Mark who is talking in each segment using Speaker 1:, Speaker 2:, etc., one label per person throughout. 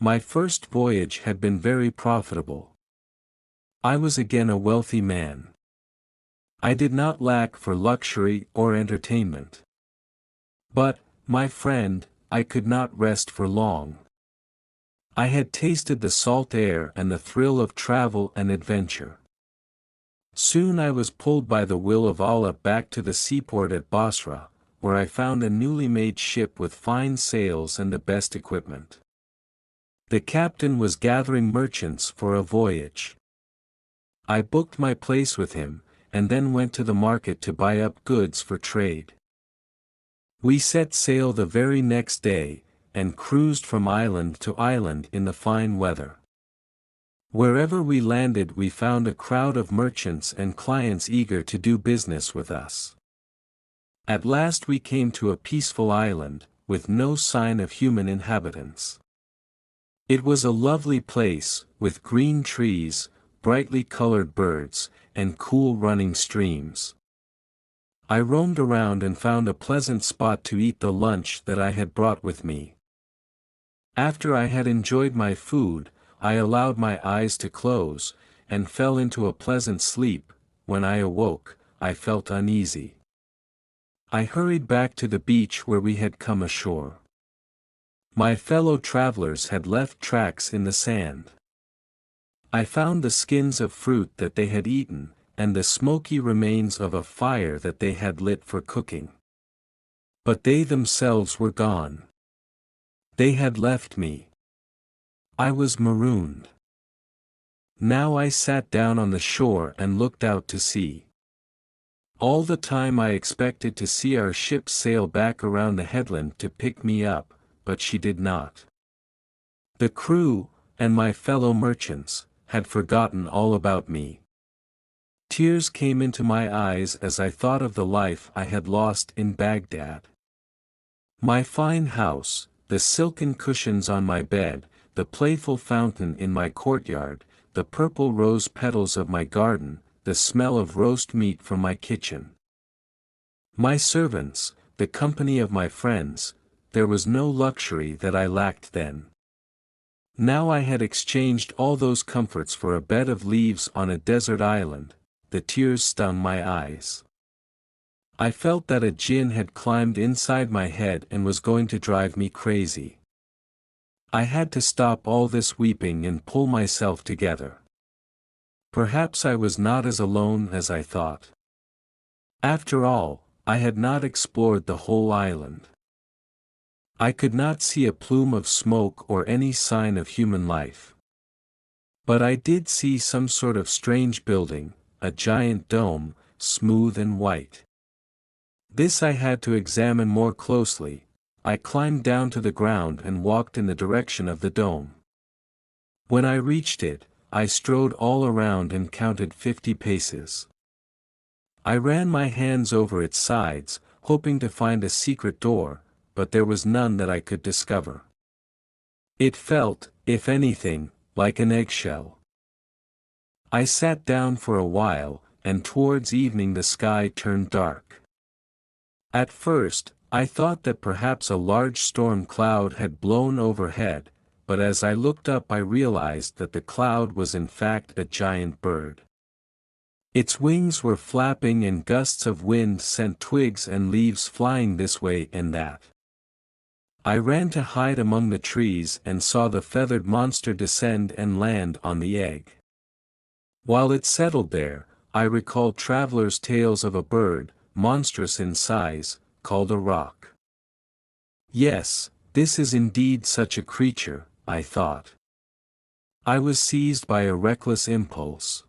Speaker 1: My first voyage had been very profitable. I was again a wealthy man. I did not lack for luxury or entertainment. But, my friend, I could not rest for long. I had tasted the salt air and the thrill of travel and adventure. Soon I was pulled by the will of Allah back to the seaport at Basra, where I found a newly made ship with fine sails and the best equipment. The captain was gathering merchants for a voyage. I booked my place with him, and then went to the market to buy up goods for trade. We set sail the very next day, and cruised from island to island in the fine weather. Wherever we landed we found a crowd of merchants and clients eager to do business with us. At last we came to a peaceful island, with no sign of human inhabitants. It was a lovely place, with green trees, brightly colored birds, and cool running streams. I roamed around and found a pleasant spot to eat the lunch that I had brought with me. After I had enjoyed my food, I allowed my eyes to close, and fell into a pleasant sleep. When I awoke, I felt uneasy. I hurried back to the beach where we had come ashore. My fellow travelers had left tracks in the sand. I found the skins of fruit that they had eaten, and the smoky remains of a fire that they had lit for cooking. But they themselves were gone. They had left me. I was marooned. Now I sat down on the shore and looked out to sea. All the time I expected to see our ship sail back around the headland to pick me up, but she did not. The crew, and my fellow merchants, had forgotten all about me. Tears came into my eyes as I thought of the life I had lost in Baghdad. My fine house, the silken cushions on my bed, the playful fountain in my courtyard, the purple rose petals of my garden, the smell of roast meat from my kitchen. My servants, the company of my friends, there was no luxury that I lacked then. Now I had exchanged all those comforts for a bed of leaves on a desert island. The tears stung my eyes. I felt that a jinn had climbed inside my head and was going to drive me crazy. I had to stop all this weeping and pull myself together. Perhaps I was not as alone as I thought. After all, I had not explored the whole island. I could not see a plume of smoke or any sign of human life. But I did see some sort of strange building, a giant dome, smooth and white. This I had to examine more closely. I climbed down to the ground and walked in the direction of the dome. When I reached it, I strode all around and counted 50 paces. I ran my hands over its sides, hoping to find a secret door, but there was none that I could discover. It felt, if anything, like an eggshell. I sat down for a while, and towards evening the sky turned dark. At first, I thought that perhaps a large storm cloud had blown overhead, but as I looked up I realized that the cloud was in fact a giant bird. Its wings were flapping and gusts of wind sent twigs and leaves flying this way and that. I ran to hide among the trees and saw the feathered monster descend and land on the egg. While it settled there, I recalled travelers' tales of a bird, monstrous in size, called a roc. Yes, this is indeed such a creature, I thought. I was seized by a reckless impulse.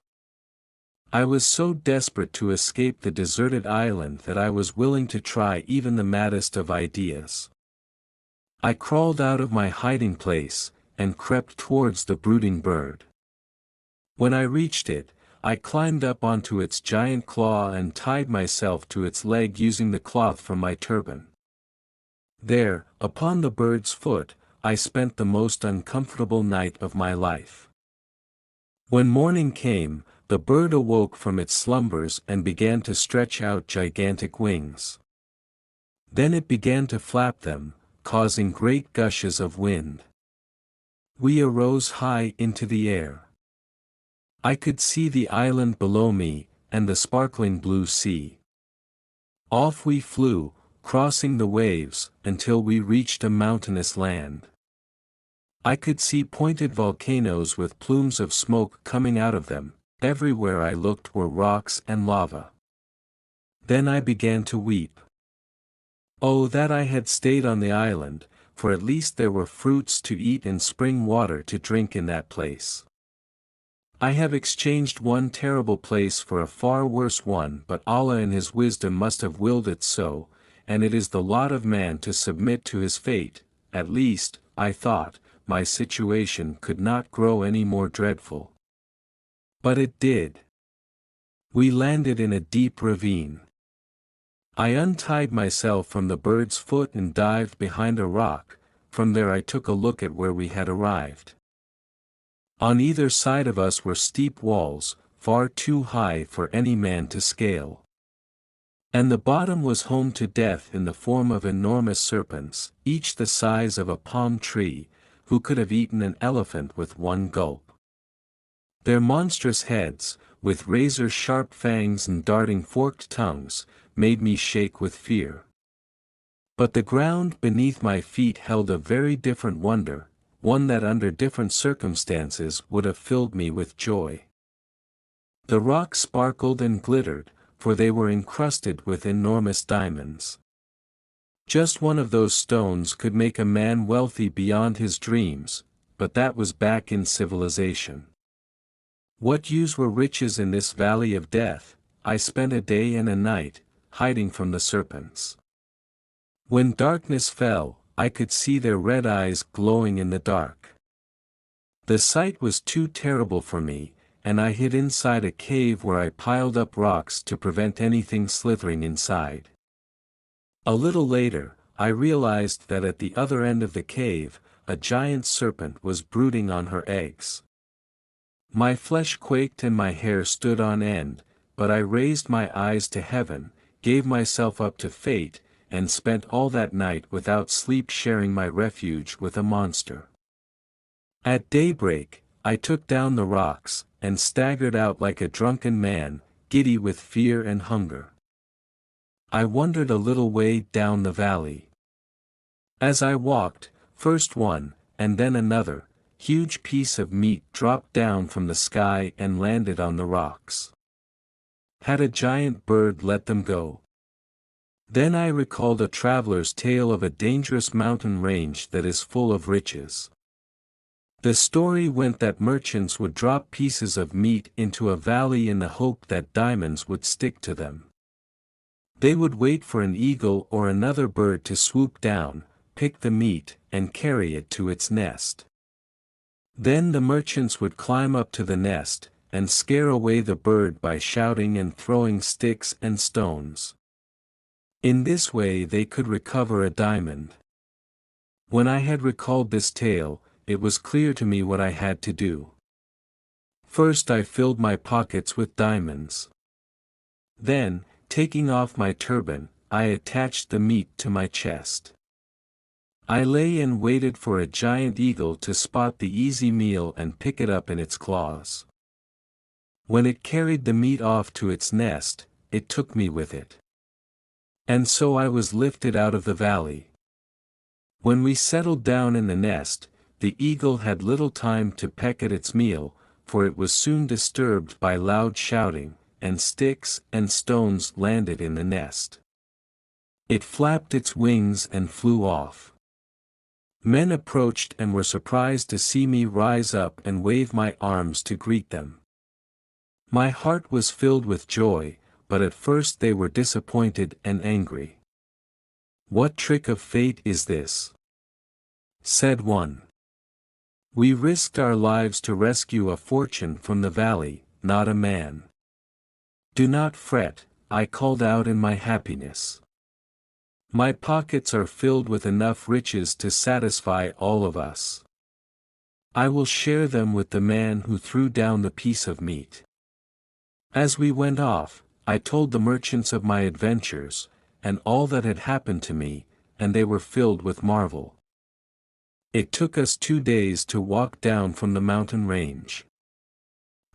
Speaker 1: I was so desperate to escape the deserted island that I was willing to try even the maddest of ideas. I crawled out of my hiding place, and crept towards the brooding bird. When I reached it, I climbed up onto its giant claw and tied myself to its leg using the cloth from my turban. There, upon the bird's foot, I spent the most uncomfortable night of my life. When morning came, the bird awoke from its slumbers and began to stretch out gigantic wings. Then it began to flap them, causing great gushes of wind. We arose high into the air. I could see the island below me, and the sparkling blue sea. Off we flew, crossing the waves, until we reached a mountainous land. I could see pointed volcanoes with plumes of smoke coming out of them. Everywhere I looked were rocks and lava. Then I began to weep. Oh, that I had stayed on the island, for at least there were fruits to eat and spring water to drink in that place. I have exchanged one terrible place for a far worse one, but Allah in His wisdom must have willed it so, and it is the lot of man to submit to his fate. At least, I thought, my situation could not grow any more dreadful. But it did. We landed in a deep ravine. I untied myself from the bird's foot and dived behind a rock. From there I took a look at where we had arrived. On either side of us were steep walls, far too high for any man to scale. And the bottom was home to death in the form of enormous serpents, each the size of a palm tree, who could have eaten an elephant with one gulp. Their monstrous heads, with razor-sharp fangs and darting forked tongues, made me shake with fear. But the ground beneath my feet held a very different wonder, one that under different circumstances would have filled me with joy. The rocks sparkled and glittered, for they were encrusted with enormous diamonds. Just one of those stones could make a man wealthy beyond his dreams, but that was back in civilization. What use were riches in this valley of death? I spent a day and a night, hiding from the serpents. When darkness fell, I could see their red eyes glowing in the dark. The sight was too terrible for me, and I hid inside a cave where I piled up rocks to prevent anything slithering inside. A little later, I realized that at the other end of the cave, a giant serpent was brooding on her eggs. My flesh quaked and my hair stood on end, but I raised my eyes to heaven, gave myself up to fate, and spent all that night without sleep sharing my refuge with a monster. At daybreak, I took down the rocks, and staggered out like a drunken man, giddy with fear and hunger. I wandered a little way down the valley. As I walked, first one, and then another, huge piece of meat dropped down from the sky and landed on the rocks. Had a giant bird let them go? Then I recalled a traveler's tale of a dangerous mountain range that is full of riches. The story went that merchants would drop pieces of meat into a valley in the hope that diamonds would stick to them. They would wait for an eagle or another bird to swoop down, pick the meat, and carry it to its nest. Then the merchants would climb up to the nest, and scare away the bird by shouting and throwing sticks and stones. In this way they could recover a diamond. When I had recalled this tale, it was clear to me what I had to do. First I filled my pockets with diamonds. Then, taking off my turban, I attached the meat to my chest. I lay and waited for a giant eagle to spot the easy meal and pick it up in its claws. When it carried the meat off to its nest, it took me with it. And so I was lifted out of the valley. When we settled down in the nest, the eagle had little time to peck at its meal, for it was soon disturbed by loud shouting, and sticks and stones landed in the nest. It flapped its wings and flew off. Men approached and were surprised to see me rise up and wave my arms to greet them. My heart was filled with joy, but at first they were disappointed and angry. "What trick of fate is this?" said one. "We risked our lives to rescue a fortune from the valley, not a man." "Do not fret," I called out in my happiness. "My pockets are filled with enough riches to satisfy all of us. I will share them with the man who threw down the piece of meat." As we went off, I told the merchants of my adventures, and all that had happened to me, and they were filled with marvel. It took us 2 days to walk down from the mountain range.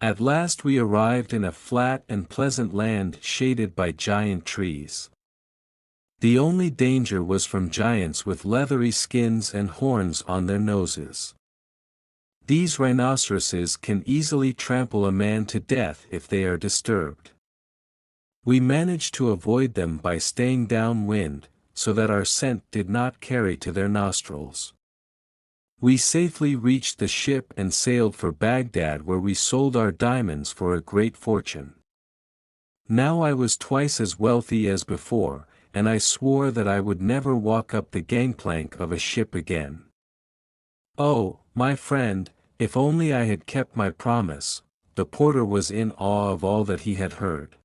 Speaker 1: At last we arrived in a flat and pleasant land shaded by giant trees. The only danger was from giants with leathery skins and horns on their noses. These rhinoceroses can easily trample a man to death if they are disturbed. We managed to avoid them by staying downwind, so that our scent did not carry to their nostrils. We safely reached the ship and sailed for Baghdad, where we sold our diamonds for a great fortune. Now I was twice as wealthy as before, and I swore that I would never walk up the gangplank of a ship again. Oh, my friend, if only I had kept my promise. The porter was in awe of all that he had heard.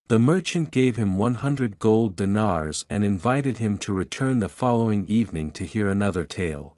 Speaker 1: The merchant gave him 100 gold dinars and invited him to return the following evening to hear another tale.